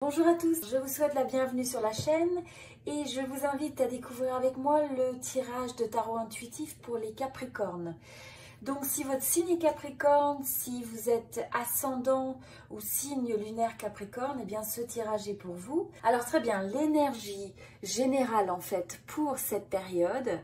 Bonjour à tous, je vous souhaite la bienvenue sur la chaîne et je vous invite à découvrir avec moi le tirage de tarot intuitif pour les Capricornes. Donc si votre signe est Capricorne, si vous êtes ascendant ou signe lunaire Capricorne, eh bien ce tirage est pour vous. Alors très bien, l'énergie générale en fait pour cette période.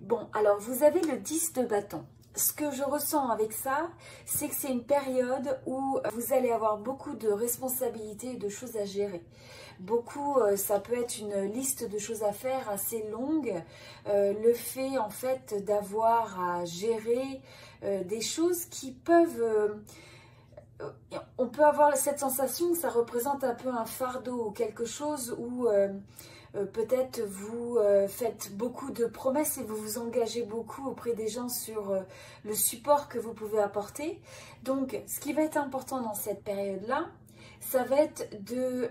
Bon, alors vous avez le 10 de bâton. Ce que je ressens avec ça, c'est que c'est une période où vous allez avoir beaucoup de responsabilités et de choses à gérer. Beaucoup, ça peut être une liste de choses à faire assez longue. Le fait en fait d'avoir à gérer des choses qui peuvent... on peut avoir cette sensation que ça représente un peu un fardeau ou quelque chose où... peut-être vous faites beaucoup de promesses et vous vous engagez beaucoup auprès des gens sur le support que vous pouvez apporter. Donc, ce qui va être important dans cette période-là, ça va être de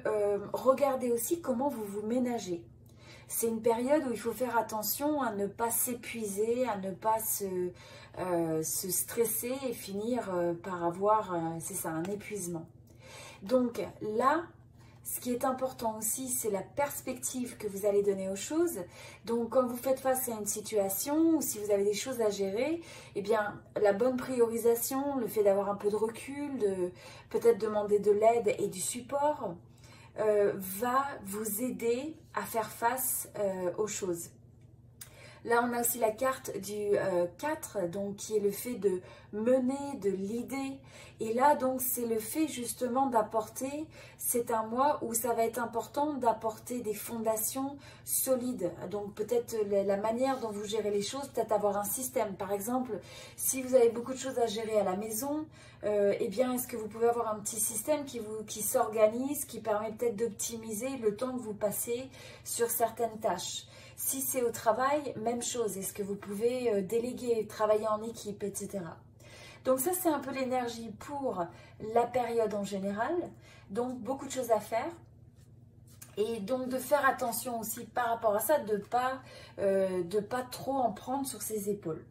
regarder aussi comment vous vous ménagez. C'est une période où il faut faire attention à ne pas s'épuiser, à ne pas se stresser et finir par avoir, c'est ça, un épuisement. Donc là, ce qui est important aussi, c'est la perspective que vous allez donner aux choses. Donc, quand vous faites face à une situation ou si vous avez des choses à gérer, eh bien, la bonne priorisation, le fait d'avoir un peu de recul, de peut-être demander de l'aide et du support, va vous aider à faire face aux choses. Là, on a aussi la carte du 4, donc qui est le fait de mener, de l'idée. Et là, donc, c'est le fait justement d'apporter, c'est un mois où ça va être important d'apporter des fondations solides. Donc, peut-être la manière dont vous gérez les choses, peut-être avoir un système. Par exemple, si vous avez beaucoup de choses à gérer à la maison, eh bien, est-ce que vous pouvez avoir un petit système qui s'organise, qui permet peut-être d'optimiser le temps que vous passez sur certaines tâches? Si c'est au travail, même chose. Est-ce que vous pouvez déléguer, travailler en équipe, etc. Donc ça, c'est un peu l'énergie pour la période en général. Donc, beaucoup de choses à faire. Et donc, de faire attention aussi par rapport à ça, de pas trop en prendre sur ses épaules.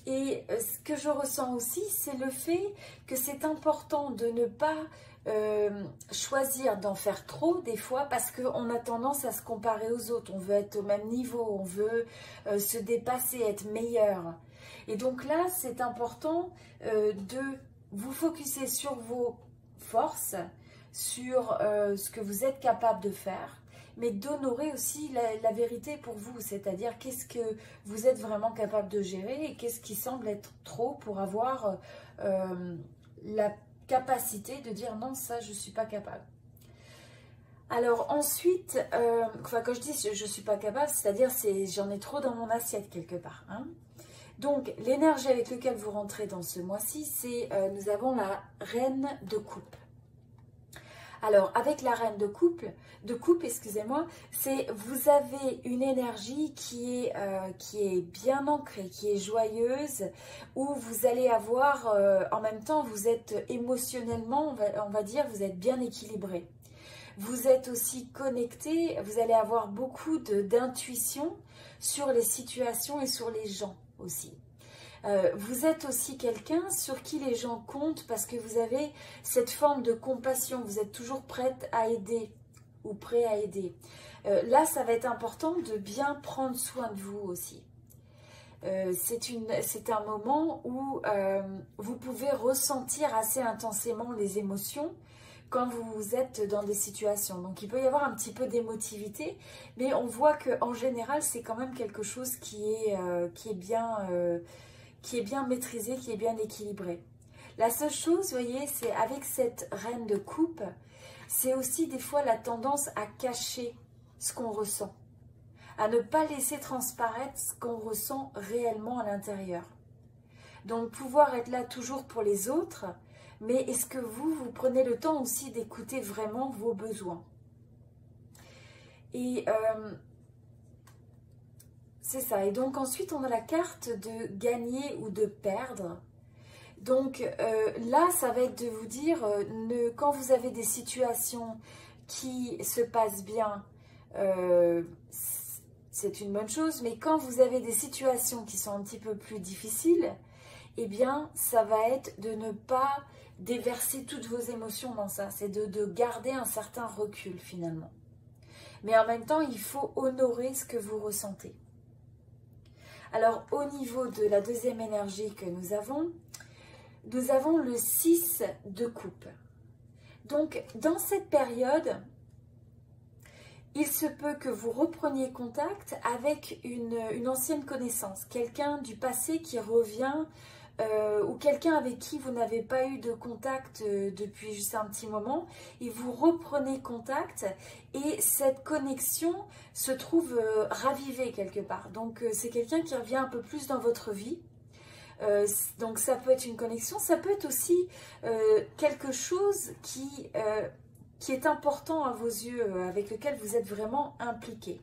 Et ce que je ressens aussi, c'est le fait que c'est important de ne pas choisir d'en faire trop des fois parce qu'on a tendance à se comparer aux autres. On veut être au même niveau, on veut se dépasser, être meilleur. Et donc là, c'est important de vous focuser sur vos forces, sur ce que vous êtes capable de faire, mais d'honorer aussi la vérité pour vous, c'est-à-dire qu'est-ce que vous êtes vraiment capable de gérer et qu'est-ce qui semble être trop pour avoir la capacité de dire non, ça je ne suis pas capable. Alors ensuite, quand je dis je ne suis pas capable, c'est-à-dire j'en ai trop dans mon assiette quelque part. Hein. Donc l'énergie avec laquelle vous rentrez dans ce mois-ci, c'est nous avons la reine de coupe. Alors, avec la reine de coupe, excusez-moi, c'est vous avez une énergie qui est bien ancrée, qui est joyeuse, où vous allez avoir, en même temps, vous êtes émotionnellement, on va dire, vous êtes bien équilibré. Vous êtes aussi connecté, vous allez avoir beaucoup d'intuition sur les situations et sur les gens aussi. Vous êtes aussi quelqu'un sur qui les gens comptent parce que vous avez cette forme de compassion. Vous êtes toujours prête à aider ou prêt à aider. Là, ça va être important de bien prendre soin de vous aussi. C'est un moment où vous pouvez ressentir assez intensément les émotions quand vous êtes dans des situations. Donc, il peut y avoir un petit peu d'émotivité, mais on voit qu'en général, c'est quand même quelque chose qui est bien maîtrisé, qui est bien équilibré. La seule chose, vous voyez, c'est avec cette reine de coupe, c'est aussi des fois la tendance à cacher ce qu'on ressent, à ne pas laisser transparaître ce qu'on ressent réellement à l'intérieur. Donc, pouvoir être là toujours pour les autres, mais est-ce que vous prenez le temps aussi d'écouter vraiment vos besoins? Et c'est ça. Et donc ensuite, on a la carte de gagner ou de perdre. Donc là, ça va être de vous dire, quand vous avez des situations qui se passent bien, c'est une bonne chose. Mais quand vous avez des situations qui sont un petit peu plus difficiles, eh bien, ça va être de ne pas déverser toutes vos émotions dans ça. C'est de garder un certain recul finalement. Mais en même temps, il faut honorer ce que vous ressentez. Alors, au niveau de la deuxième énergie que nous avons le 6 de coupe. Donc, dans cette période, il se peut que vous repreniez contact avec une ancienne connaissance, quelqu'un du passé qui revient, ou quelqu'un avec qui vous n'avez pas eu de contact depuis juste un petit moment, et vous reprenez contact, et cette connexion se trouve ravivée quelque part. Donc, c'est quelqu'un qui revient un peu plus dans votre vie. Donc, ça peut être une connexion, ça peut être aussi quelque chose qui est important à vos yeux, avec lequel vous êtes vraiment impliqué.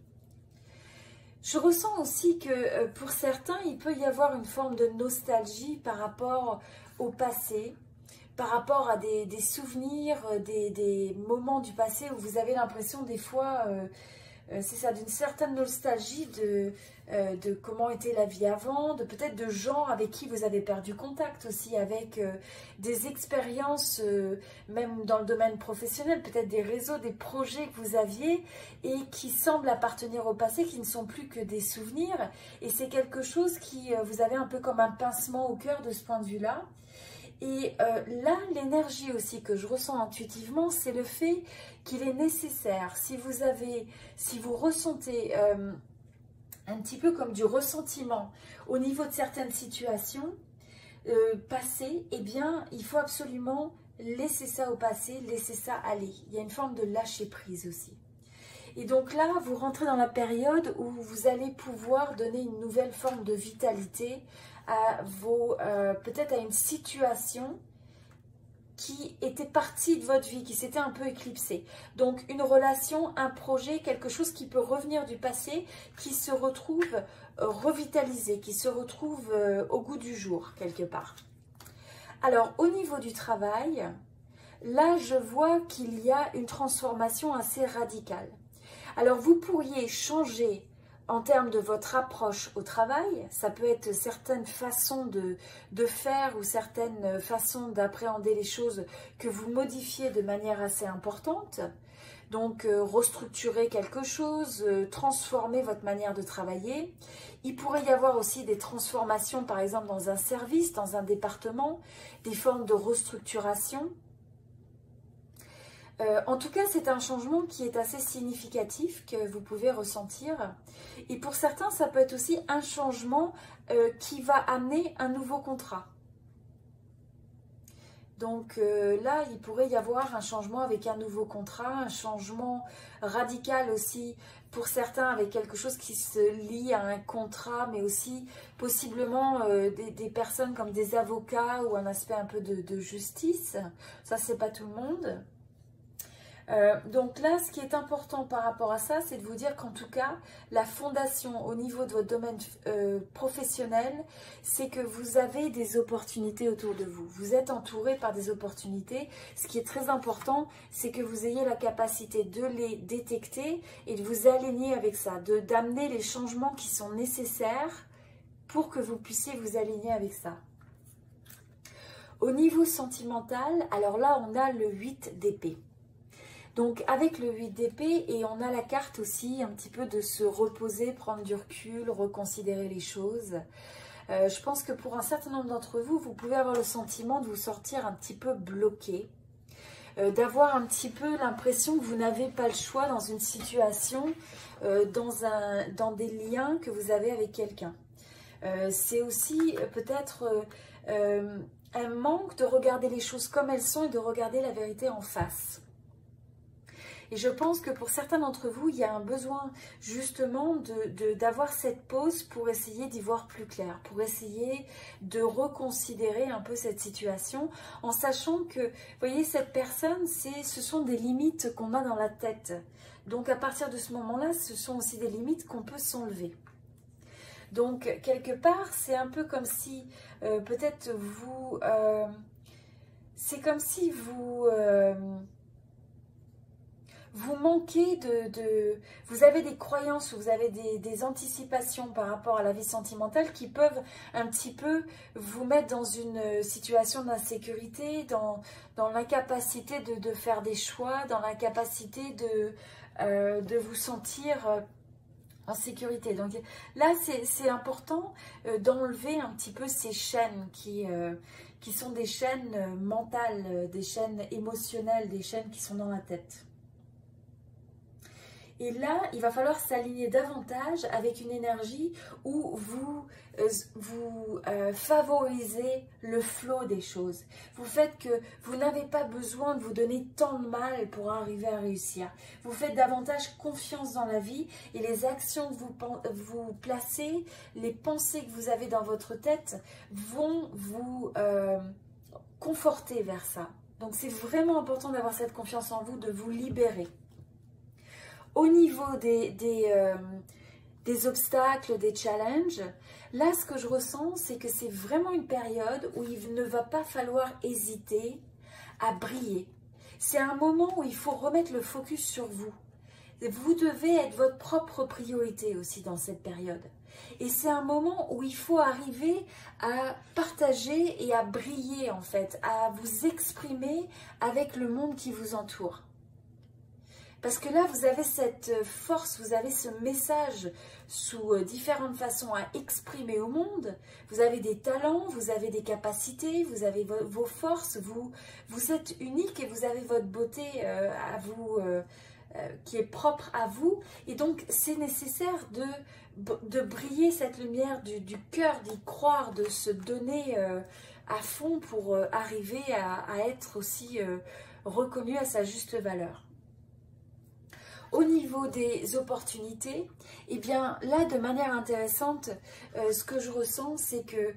Je ressens aussi que pour certains, il peut y avoir une forme de nostalgie par rapport au passé, par rapport à des souvenirs, des moments du passé où vous avez l'impression des fois, c'est ça, d'une certaine nostalgie de comment était la vie avant, de peut-être de gens avec qui vous avez perdu contact aussi, avec des expériences, même dans le domaine professionnel, peut-être des réseaux, des projets que vous aviez et qui semblent appartenir au passé, qui ne sont plus que des souvenirs. Et c'est quelque chose qui, vous avez un peu comme un pincement au cœur de ce point de vue-là. Et là, l'énergie aussi que je ressens intuitivement, c'est le fait qu'il est nécessaire, si vous ressentez un petit peu comme du ressentiment au niveau de certaines situations passées, eh bien, il faut absolument laisser ça au passé, laisser ça aller. Il y a une forme de lâcher prise aussi. Et donc là, vous rentrez dans la période où vous allez pouvoir donner une nouvelle forme de vitalité à peut-être à une situation qui était partie de votre vie, qui s'était un peu éclipsée. Donc une relation, un projet, quelque chose qui peut revenir du passé, qui se retrouve revitalisé, qui se retrouve au goût du jour quelque part. Alors au niveau du travail, là je vois qu'il y a une transformation assez radicale. Alors vous pourriez changer en termes de votre approche au travail, ça peut être certaines façons de faire ou certaines façons d'appréhender les choses que vous modifiez de manière assez importante. Donc restructurer quelque chose, transformer votre manière de travailler. Il pourrait y avoir aussi des transformations par exemple dans un service, dans un département, des formes de restructuration. En tout cas, c'est un changement qui est assez significatif que vous pouvez ressentir. Et pour certains, ça peut être aussi un changement qui va amener un nouveau contrat. Donc là, il pourrait y avoir un changement avec un nouveau contrat, un changement radical aussi pour certains avec quelque chose qui se lie à un contrat, mais aussi possiblement des personnes comme des avocats ou un aspect un peu de justice. Ça, c'est pas tout le monde. Donc là, ce qui est important par rapport à ça, c'est de vous dire qu'en tout cas, la fondation au niveau de votre domaine professionnel, c'est que vous avez des opportunités autour de vous. Vous êtes entouré par des opportunités. Ce qui est très important, c'est que vous ayez la capacité de les détecter et de vous aligner avec ça, d'amener les changements qui sont nécessaires pour que vous puissiez vous aligner avec ça. Au niveau sentimental, alors là, on a le 8 d'épée. Donc avec le 8 d'épée, et on a la carte aussi un petit peu de se reposer, prendre du recul, reconsidérer les choses. Je pense que pour un certain nombre d'entre vous, vous pouvez avoir le sentiment de vous sortir un petit peu bloqué, d'avoir un petit peu l'impression que vous n'avez pas le choix dans une situation, dans des liens que vous avez avec quelqu'un. C'est aussi peut-être un manque de regarder les choses comme elles sont et de regarder la vérité en face. Et je pense que pour certains d'entre vous, il y a un besoin justement d'avoir cette pause pour essayer d'y voir plus clair, pour essayer de reconsidérer un peu cette situation, en sachant que, vous voyez, cette personne, ce sont des limites qu'on a dans la tête. Donc à partir de ce moment-là, ce sont aussi des limites qu'on peut s'enlever. Donc quelque part, c'est un peu comme si peut-être vous... c'est comme si vous manquez vous avez des croyances ou vous avez des anticipations par rapport à la vie sentimentale qui peuvent un petit peu vous mettre dans une situation d'insécurité, dans l'incapacité de faire des choix, dans l'incapacité de vous sentir en sécurité. Donc là, c'est important d'enlever un petit peu ces chaînes qui sont des chaînes mentales, des chaînes émotionnelles, des chaînes qui sont dans la tête. Et là, il va falloir s'aligner davantage avec une énergie où vous favorisez le flot des choses. Vous faites que vous n'avez pas besoin de vous donner tant de mal pour arriver à réussir. Vous faites davantage confiance dans la vie et les actions que vous placez, les pensées que vous avez dans votre tête vont vous conforter vers ça. Donc c'est vraiment important d'avoir cette confiance en vous, de vous libérer. Au niveau des obstacles, des challenges, là, ce que je ressens, c'est que c'est vraiment une période où il ne va pas falloir hésiter à briller. C'est un moment où il faut remettre le focus sur vous. Vous devez être votre propre priorité aussi dans cette période. Et c'est un moment où il faut arriver à partager et à briller, en fait, à vous exprimer avec le monde qui vous entoure. Parce que là, vous avez cette force, vous avez ce message sous différentes façons à exprimer au monde. Vous avez des talents, vous avez des capacités, vous avez vos forces, vous êtes unique et vous avez votre beauté à vous, qui est propre à vous. Et donc, c'est nécessaire de briller cette lumière du cœur, d'y croire, de se donner à fond pour arriver à être aussi reconnu à sa juste valeur. Au niveau des opportunités, eh bien là, de manière intéressante, ce que je ressens, c'est que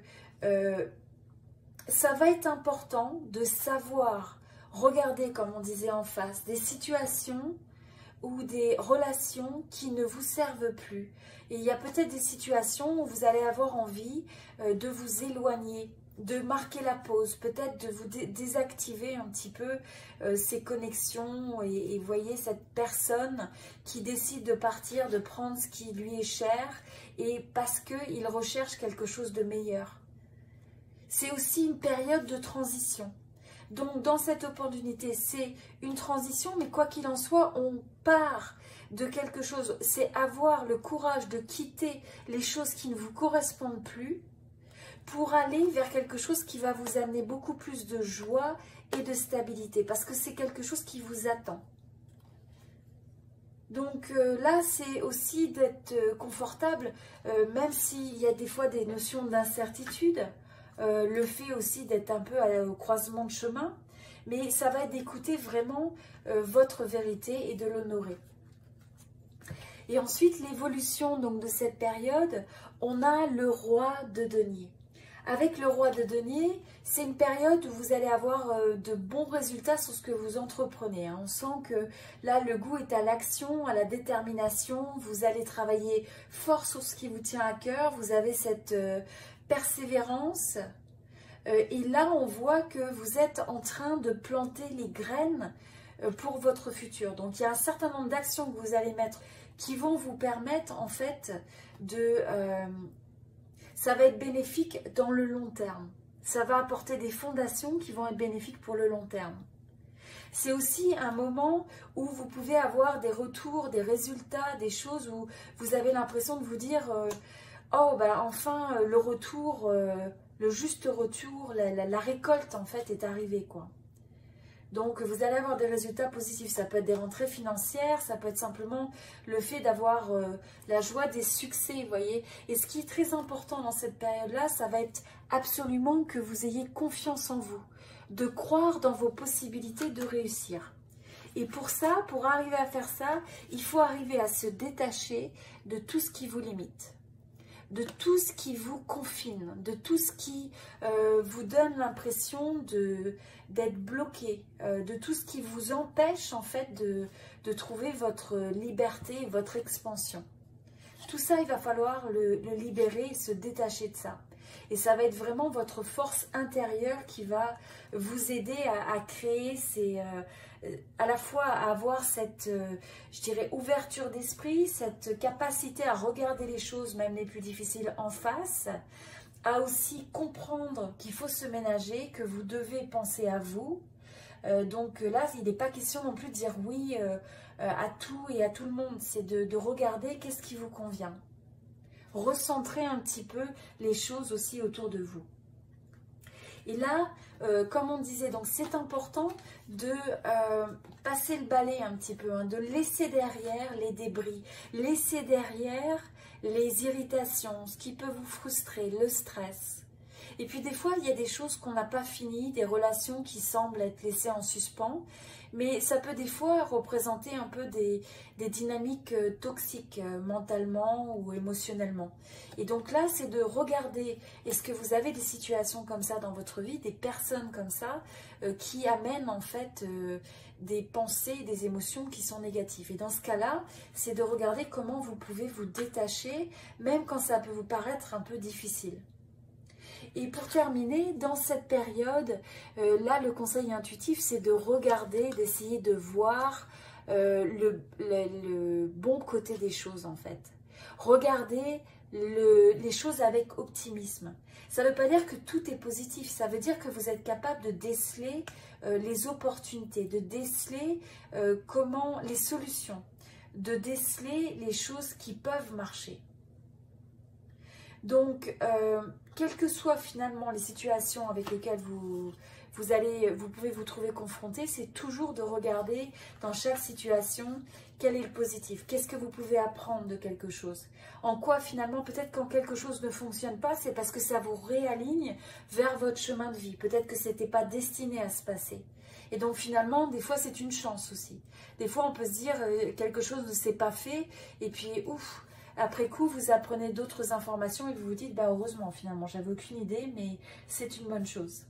ça va être important de savoir regarder, comme on disait en face, des situations ou des relations qui ne vous servent plus. Et il y a peut-être des situations où vous allez avoir envie de vous éloigner, de marquer la pause, peut-être de vous désactiver un petit peu ces connexions et voyez cette personne qui décide de partir, de prendre ce qui lui est cher et parce qu'il recherche quelque chose de meilleur. C'est aussi une période de transition. Donc dans cette opportunité, c'est une transition, mais quoi qu'il en soit, on part de quelque chose. C'est avoir le courage de quitter les choses qui ne vous correspondent plus pour aller vers quelque chose qui va vous amener beaucoup plus de joie et de stabilité, parce que c'est quelque chose qui vous attend. Donc là, c'est aussi d'être confortable, même s'il y a des fois des notions d'incertitude, le fait aussi d'être un peu au croisement de chemin, mais ça va être d'écouter vraiment votre vérité et de l'honorer. Et ensuite, l'évolution donc de cette période, on a le roi de denier. Avec le roi de denier, c'est une période où vous allez avoir de bons résultats sur ce que vous entreprenez. On sent que là, le goût est à l'action, à la détermination. Vous allez travailler fort sur ce qui vous tient à cœur. Vous avez cette persévérance. Et là, on voit que vous êtes en train de planter les graines pour votre futur. Donc, il y a un certain nombre d'actions que vous allez mettre qui vont vous permettre, en fait, ça va être bénéfique dans le long terme. Ça va apporter des fondations qui vont être bénéfiques pour le long terme. C'est aussi un moment où vous pouvez avoir des retours, des résultats, des choses où vous avez l'impression de vous dire oh, ben enfin, le retour, le juste retour, la récolte, en fait, est arrivée, quoi. Donc, vous allez avoir des résultats positifs. Ça peut être des rentrées financières, ça peut être simplement le fait d'avoir la joie des succès, vous voyez. Et ce qui est très important dans cette période-là, ça va être absolument que vous ayez confiance en vous, de croire dans vos possibilités de réussir. Et pour ça, pour arriver à faire ça, il faut arriver à se détacher de tout ce qui vous limite, de tout ce qui vous confine, de tout ce qui vous donne l'impression d'être bloqué, de tout ce qui vous empêche en fait de trouver votre liberté, votre expansion. Tout ça, il va falloir le libérer et se détacher de ça. Et ça va être vraiment votre force intérieure qui va vous aider à créer à la fois à avoir cette, je dirais, ouverture d'esprit, cette capacité à regarder les choses, même les plus difficiles, en face, à aussi comprendre qu'il faut se ménager, que vous devez penser à vous. Donc là, il n'est pas question non plus de dire oui à tout et à tout le monde, c'est de regarder qu'est-ce qui vous convient. Recentrer un petit peu les choses aussi autour de vous. Et là, comme on disait, donc c'est important de passer le balai un petit peu, hein, de laisser derrière les débris, laisser derrière les irritations, ce qui peut vous frustrer, le stress. Et puis des fois, il y a des choses qu'on n'a pas finies, des relations qui semblent être laissées en suspens, mais ça peut des fois représenter un peu des dynamiques toxiques mentalement ou émotionnellement. Et donc là, c'est de regarder, est-ce que vous avez des situations comme ça dans votre vie, des personnes comme ça, qui amènent en fait des pensées, des émotions qui sont négatives. Et dans ce cas-là, c'est de regarder comment vous pouvez vous détacher, même quand ça peut vous paraître un peu difficile. Et pour terminer, dans cette période, là, le conseil intuitif, c'est de regarder, d'essayer de voir le bon côté des choses, en fait. Regardez les choses avec optimisme. Ça ne veut pas dire que tout est positif, ça veut dire que vous êtes capable de déceler les opportunités, de déceler les solutions, de déceler les choses qui peuvent marcher. Donc, quelles que soient finalement les situations avec lesquelles vous pouvez vous trouver confronté, c'est toujours de regarder dans chaque situation quel est le positif. Qu'est-ce que vous pouvez apprendre de quelque chose? En quoi finalement, peut-être quand quelque chose ne fonctionne pas, c'est parce que ça vous réaligne vers votre chemin de vie. Peut-être que ce n'était pas destiné à se passer. Et donc finalement, des fois c'est une chance aussi. Des fois on peut se dire quelque chose ne s'est pas fait et puis ouf. Après coup, vous apprenez d'autres informations et vous vous dites, bah heureusement finalement, j'avais aucune idée, mais c'est une bonne chose.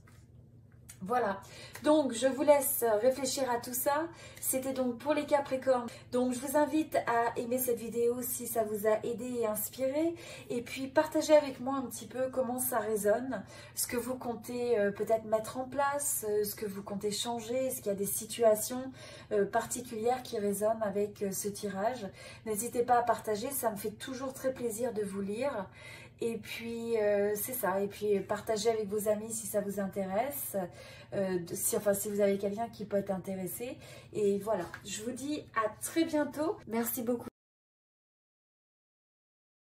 Voilà, donc je vous laisse réfléchir à tout ça. C'était donc pour les Capricornes. Donc je vous invite à aimer cette vidéo si ça vous a aidé et inspiré. Et puis partagez avec moi un petit peu comment ça résonne, ce que vous comptez peut-être mettre en place, ce que vous comptez changer, est-ce qu'il y a des situations particulières qui résonnent avec ce tirage. N'hésitez pas à partager, ça me fait toujours très plaisir de vous lire. Et puis, c'est ça. Et puis, partagez avec vos amis si ça vous intéresse. Si vous avez quelqu'un qui peut être intéressé. Et voilà, je vous dis à très bientôt. Merci beaucoup.